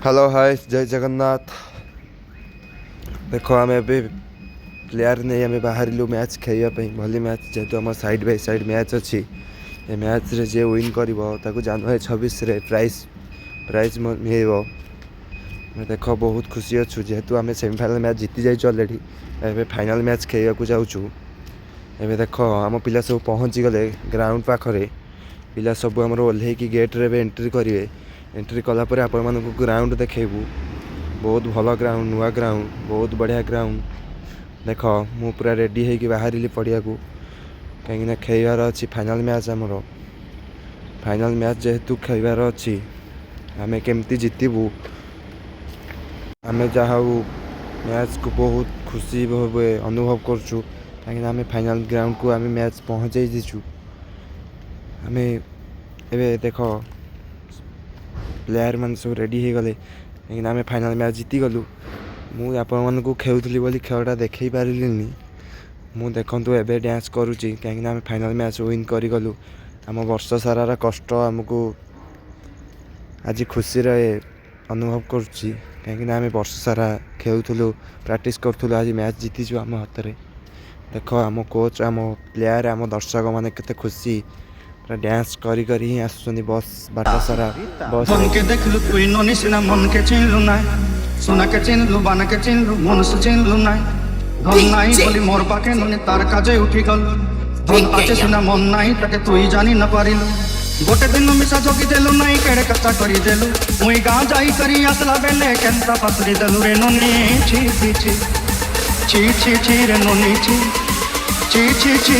Hello hi जय जगन्नाथ। देख आम प्लेयार नहीं आम बाहर मैच खेलवाई भली मैच जेहेतु आम साइड बाय साइड मैच अच्छी ए मैच रे जे विन कर जनवरी 26 प्राइज मिल। देख बहुत खुशी अच्छु जेहेतु आम सेमिफाइनाल मैच जीति जाइए अलरेडी ए फाइनाल मैच खेलवाक जाऊँ। एवं देख आम पिला सब पहुँची गले ग्राउंड पाखरे पिला सब आम ओह्लैक गेट रे एंट्री करेंगे। एंट्री कलापर आपण मानक ग्राउंड देखू बहुत भल ग्राउंड नुआ ग्राउंड बहुत बढ़िया ग्राउंड। देख मु पूरा रेडी होगी बाहर पड़िया को कहीं खेलार अच्छी फाइनाल मैच आमर फाइनाल मैच जेहेतु खेलार अच्छी आम केमती जीतबू आम जहाँ मैच को बहुत खुशी भावे अनुभव करूँ कहीं आम फाइनाल ग्राउंड को आम मैच पहुँचे दीचु। आम ए देख प्लेयार मान सब रेडी हो गले कहीं आम फाइनाल मैच जीति गलु। मुझे खेलुली बोली खेलटा देखई पारिनी मु देखु एवं डांस करुँची कहीं आम फाइनाल मैच विन कर गलु। आम वर्ष सारार कष्ट आमको आज खुशी अनुभव करुँची कहीं आम वर्ष सारा खेलुलु प्रैक्टिस करूँ आज मैच जीतिचु आम हाथ में। देख आम कोच आम प्लेयार आम दर्शक मैंने केते खुशी डांस करी करी ही आसुनी बस बाट सारा बस मन के देखलु तू ननी सिना मन के चिन्हलु ना सोना के चिन्हलु बाना के चिन्हलु मन से चिन्हलु ना धन नाही बोली मोर पाखे ननी तार काजे उठी गल धन आचे सिना मन नाही ताके तू ही जानी न पारिलु गोटे दिन मिसा जोगी देलु नाही केड़े कच्चा करी देलु मुई गां जाई करी असला बेले केंता पसरी देलु रे ननी छी छी छी छी छी छी रे ननी छी छी छी छी।